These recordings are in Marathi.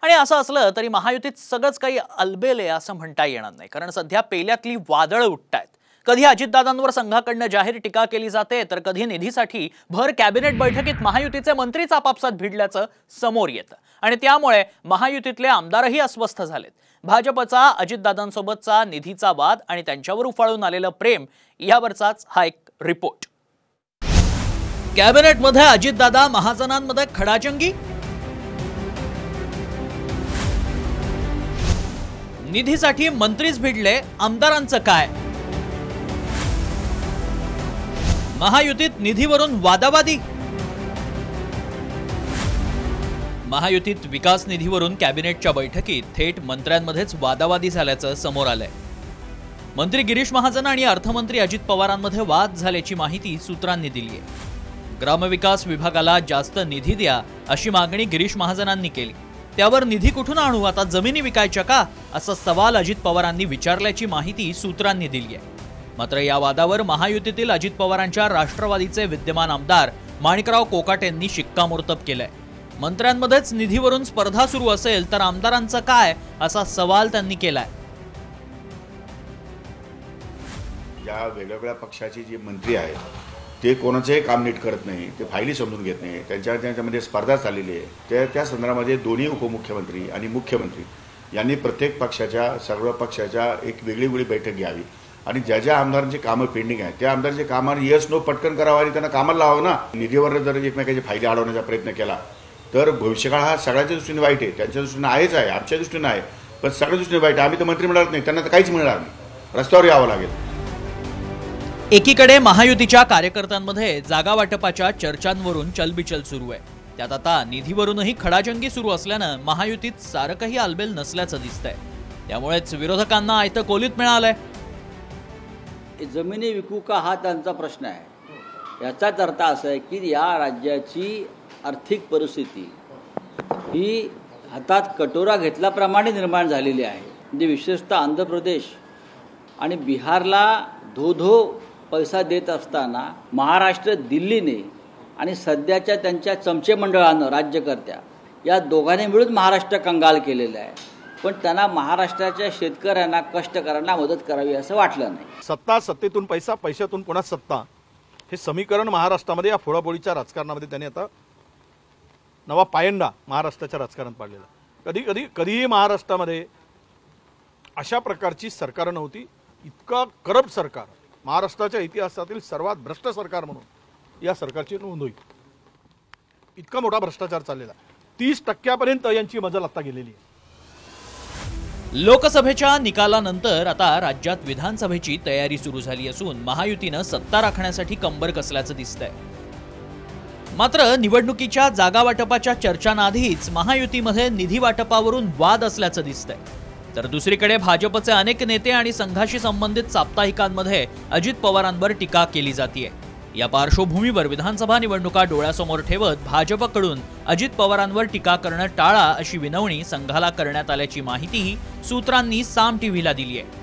आणि असं असलं तरी महायुतीत सगळंच काही अलबेले असं म्हणता येणार नाही, कारण सध्या पेल्यातली वादळ उठतायत। कधी अजितदादांवर संघाकडनं जाहीर टीका केली जाते, तर कधी निधीसाठी भर कॅबिनेट बैठकीत महायुतीचे मंत्रीच आपापसात भिडल्याचं समोर येतं आणि त्यामुळे महायुतीतले आमदारही अस्वस्थ झालेत। भाजपचा अजितदादांसोबतचा निधीचा वाद आणि त्यांच्यावर उफाळून आलेलं प्रेम यावरचाच हा एक रिपोर्ट। कॅबिनेटमध्ये अजितदादा महाजनांमध्ये खडाजंगी, निधीसाठी मंत्रीच भिडले, आमदारांचं काय? महायुतीत निधीवरून वादावादी, महायुतीत विकास निधीवरून कॅबिनेटच्या बैठकीत थेट मंत्र्यांमध्येच वादावादी झाल्याचं समोर आलंय। मंत्री गिरीश महाजन आणि अर्थमंत्री अजित पवारांमध्ये वाद झाल्याची माहिती सूत्रांनी दिली आहे। ग्रामविकास विभागाला जास्त निधी द्या अशी मागणी गिरीश महाजनांनी केली, त्यावर निधी कुठून आणू, आता जमिनी विकायच्या का, असा सवाल अजित पवारांनी विचारल्याची माहिती सूत्रांनी दिली आहे। मात्र या वादावर महायुतीतील अजित पवारांच्या राष्ट्रवादीचे विद्यमान आमदार माणिकराव कोकाटेंनी शिक्कामोर्तब केलंय। मंत्र्यांमध्येच निधीवरून स्पर्धा सुरू असेल तर आमदारांचं काय, असा सवाल त्यांनी केलाय। या वेगवेगळ्या पक्षाची जी मंत्री आहेत ते कोणाचंही काम नीट करत नाही, ते फायली समजून घेत नाही, त्यांच्यामध्ये स्पर्धा चाललेली आहे। त्या संदर्भामध्ये दोन्ही उपमुख्यमंत्री आणि मुख्यमंत्री यांनी प्रत्येक पक्षाच्या सर्व पक्षाच्या एक वेगळी बैठक घ्यावी आणि ज्या आमदारांची कामं पेंडिंग आहेत त्या आमदारांची कामांना येस नो पटकन करावं आणि त्यांना कामाला लावावं ना। निधीवर जर एकमेकांची फायली अडवण्याचा प्रयत्न केला तर भविष्यकाळ हा सगळ्याच्या दृष्टीने वाईट आहे, त्यांच्या दृष्टीने आहेच आहे, आमच्या दृष्टीने आहे, पण सगळ्या दृष्टीने वाईट आहे। आम्ही तर मंत्री मिळणार नाही, त्यांना तर काहीच मिळणार नाही, रस्त्यावर यावं लागेल। एकीकडे महायुतीच्या कार्यकर्त्यांमध्ये जागा वाटपाच्या चर्चांवरून चलबिचल सुरू आहे, त्यात आता निधीवरूनही खडाजंगी सुरू असल्यानं महायुतीत सारं काही आलबेल नसल्याचं दिसतंय। त्यामुळेच विरोधकांना आयतं कोलीत मिळालंय। जमिनी विकू का हा त्यांचा प्रश्न आहे। याचाच अर्थ असा आहे की या राज्याची आर्थिक परिस्थिती ही हातात कटोरा घेतल्याप्रमाणे निर्माण झालेली आहे। म्हणजे विशेषतः आंध्र प्रदेश आणि बिहारला धो पैसा देत असताना महाराष्ट्र दिल्लीने आणि सध्याच्या त्यांच्या चमचे मंडळानं राज्यकर्त्या या दोघांनी मिळून महाराष्ट्र कंगाल केलेलं आहे, पण त्यांना महाराष्ट्राच्या शेतकऱ्यांना कष्टकऱ्यांना मदत करावी असं वाटलं नाही। सत्ता, सत्तेतून पैसा, पैशातून पुन्हा सत्ता, हे समीकरण महाराष्ट्रामध्ये या फोडाफोडीच्या राजकारणामध्ये त्यांनी आता नवा पायंडा महाराष्ट्राच्या राजकारणात पाडलेला। कधीही महाराष्ट्रामध्ये अशा प्रकारची सरकार नव्हती। इतका करप्ट सरकार, महाराष्ट्राच्या इतिहासातील सर्वात भ्रष्ट सरकार म्हणून या सरकारची नोंद होईल। इतका मोठा भ्रष्टाचार चाललेला, 30% यांची मजल आता गेलेली आहे। लोकसभेच्या निकालानंतर आता राज्यात विधानसभेची तयारी सुरू झाली असून महायुतीनं सत्ता राखण्यासाठी कंबर कसल्याचं दिसतंय। मात्र निवडणुकीच्या जागा वाटपाच्या चर्चांआधीच महायुतीमध्ये निधी वाटपावरून वाद असल्याचं दिसतंय, तर दुसरीकडे भाजपचे अनेक नेते आणि संघाशी संबंधित साप्ताहिकांमध्ये अजित पवारांवर टीका केली जातेय। या पार्श्वभूमीवर विधानसभा निवडणुका डोळ्यासमोर ठेवत भाजपकडून अजित पवारांवर टीका करणं टाळा अशी विनवणी संघाला करण्यात आल्याची माहितीही सूत्रांनी साम टीव्हीला दिली आहे।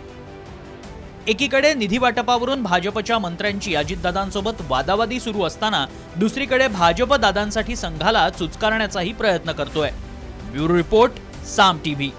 एकीकडे निधी वाटपावरून भाजपच्या मंत्र्यांची अजितदादांसोबत वादावादी सुरू असताना दुसरीकडे भाजप दादांसाठी संघाला चुचकारण्याचाही प्रयत्न करतोय। ब्युरो रिपोर्ट, साम टीव्ही।